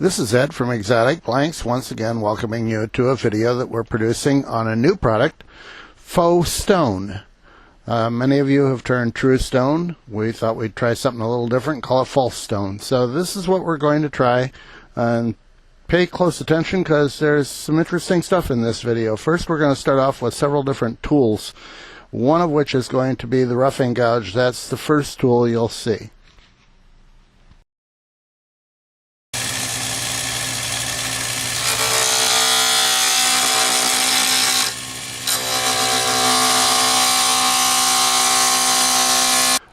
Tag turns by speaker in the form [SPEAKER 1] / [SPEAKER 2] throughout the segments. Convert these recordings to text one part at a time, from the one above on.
[SPEAKER 1] This is Ed from ExoticBlanks, once again welcoming you to a video that we're producing on a new product, faux stone. Many of you have turned true stone. We thought we'd try something a little different, call it false stone. So this is what we're going to try, and pay close attention because there's some interesting stuff in this video. First, we're going to start off with several different tools, one of which is going to be the roughing gouge. That's the first tool you'll see.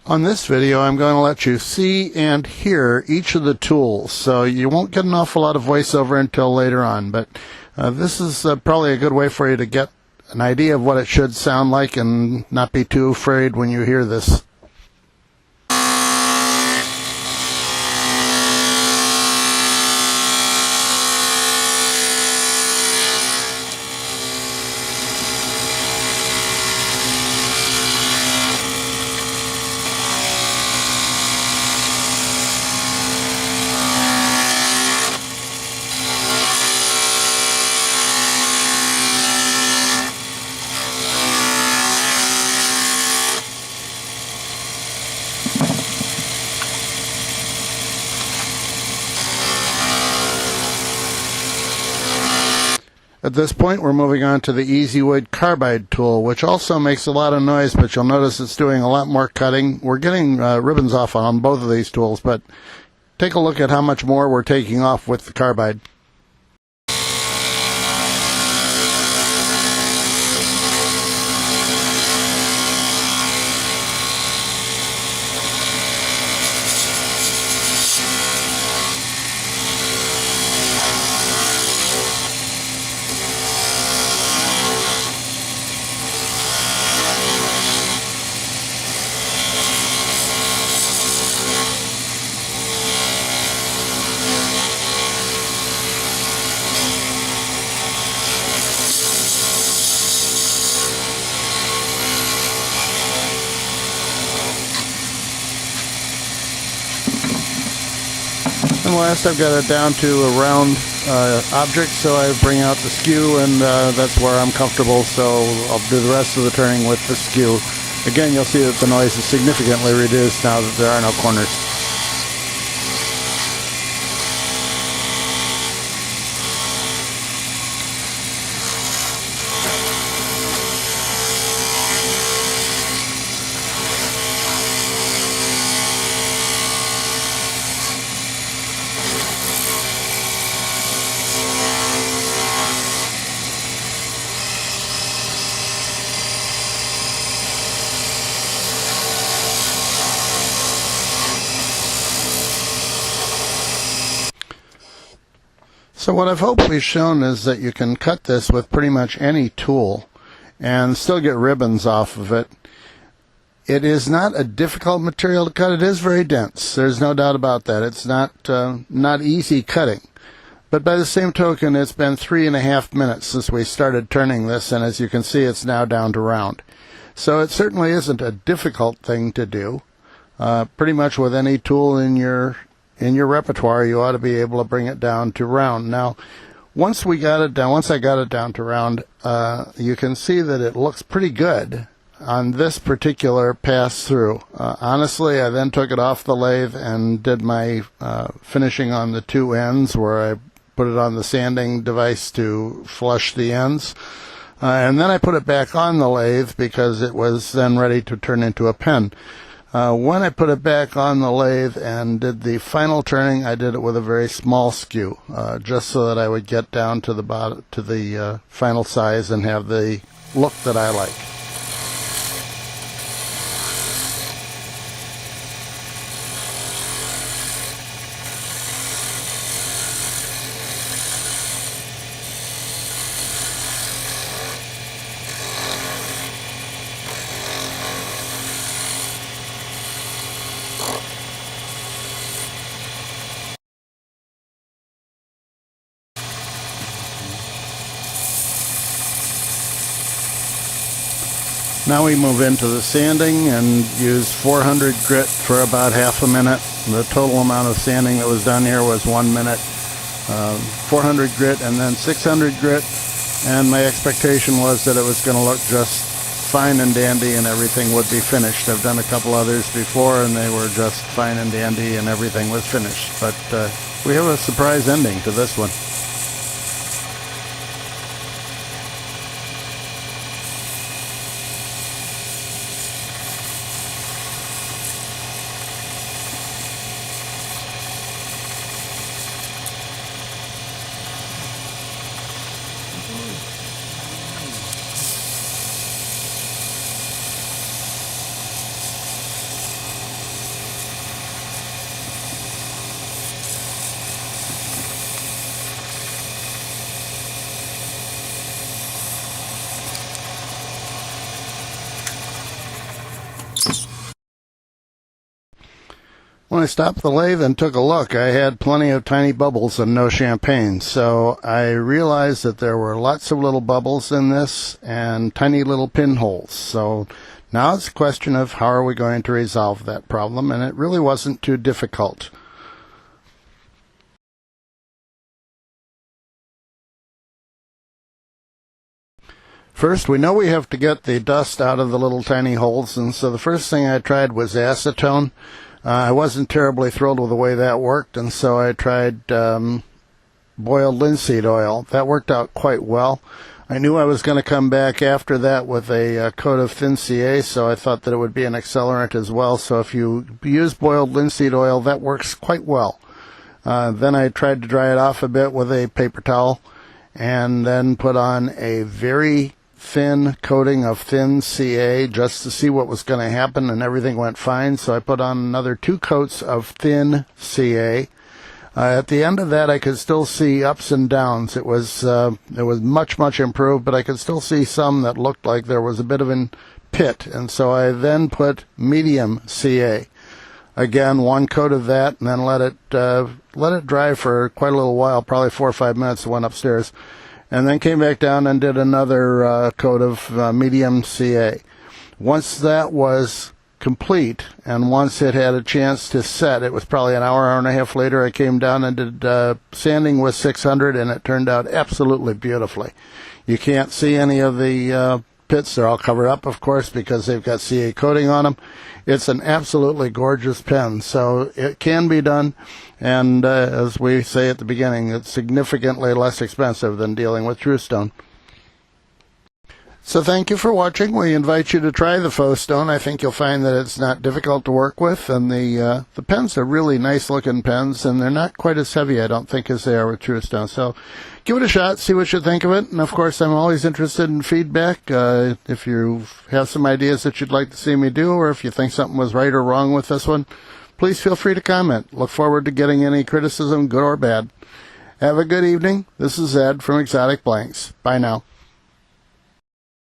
[SPEAKER 1] On this video, I'm going to let you see and hear each of the tools, so you won't get an awful lot of voiceover until later on, but this is probably a good way for you to get an idea of what it should sound like and not be too afraid when you hear this. At this point, we're moving on to the Easy Wood carbide tool, which also makes a lot of noise, but you'll notice it's doing a lot more cutting. We're getting ribbons off on both of these tools, but take a look at how much more we're taking off with the carbide. And last, I've got it down to a round object, so I bring out the skew, and that's where I'm comfortable, so I'll do the rest of the turning with the skew. Again, you'll see that the noise is significantly reduced now that there are no corners. So what I've hopefully shown is that you can cut this with pretty much any tool and still get ribbons off of it. It is not a difficult material to cut. It is very dense. There's no doubt about that. It's not easy cutting. But by the same token, it's been 3.5 minutes since we started turning this, and as you can see, it's now down to round. So it certainly isn't a difficult thing to do. Pretty much with any tool in your repertoire, you ought to be able to bring it down to round. Now, once I got it down to round, you can see that it looks pretty good on this particular pass through. Honestly, I then took it off the lathe and did my finishing on the two ends, where I put it on the sanding device to flush the ends. And then I put it back on the lathe because it was then ready to turn into a pen. When I put it back on the lathe and did the final turning, I did it with a very small skew, just so that I would get down to the bottom, to the final size, and have the look that I like. Now we move into the sanding and use 400 grit for about half a minute. The total amount of sanding that was done here was 1 minute. 400 grit and then 600 grit, and my expectation was that it was going to look just fine and dandy and everything would be finished. I've done a couple others before and they were just fine and dandy and everything was finished, but we have a surprise ending to this one. When I stopped the lathe and took a look, I had plenty of tiny bubbles and no champagne. So I realized that there were lots of little bubbles in this and tiny little pinholes. So now it's a question of how are we going to resolve that problem, and it really wasn't too difficult. First, we know we have to get the dust out of the little tiny holes, and so the first thing I tried was acetone. I wasn't terribly thrilled with the way that worked, and so I tried boiled linseed oil. That worked out quite well. I knew I was going to come back after that with a coat of thin CA, so I thought that it would be an accelerant as well. So if you use boiled linseed oil, that works quite well. Then I tried to dry it off a bit with a paper towel, and then put on a very thin coating of thin CA just to see what was going to happen, and everything went fine. So I put on another 2 coats of thin CA. At the end of that, I could still see ups and downs. It was much improved, but I could still see some that looked like there was a bit of a pit, and so I then put medium CA. Again, 1 coat of that, and then let it dry for quite a little while, probably 4 or 5 minutes. I went upstairs, and then came back down and did another coat of medium CA. Once that was complete, and once it had a chance to set, it was probably an hour and a half later, I came down and did sanding with 600, and it turned out absolutely beautifully. You can't see any of the pits. They're all covered up, of course, because they've got CA coating on them. It's an absolutely gorgeous pen, so it can be done, and as we say at the beginning, it's significantly less expensive than dealing with true stone. So thank you for watching. We invite you to try the faux stone. I think you'll find that it's not difficult to work with, and the pens are really nice looking pens, and they're not quite as heavy, I don't think, as they are with true stone. So give it a shot, see what you think of it, and of course I'm always interested in feedback. If you have some ideas that you'd like to see me do, or if you think something was right or wrong with this one, please feel free to comment. Look forward to getting any criticism, good or bad. Have a good evening. This is Ed from ExoticBlanks. Bye now.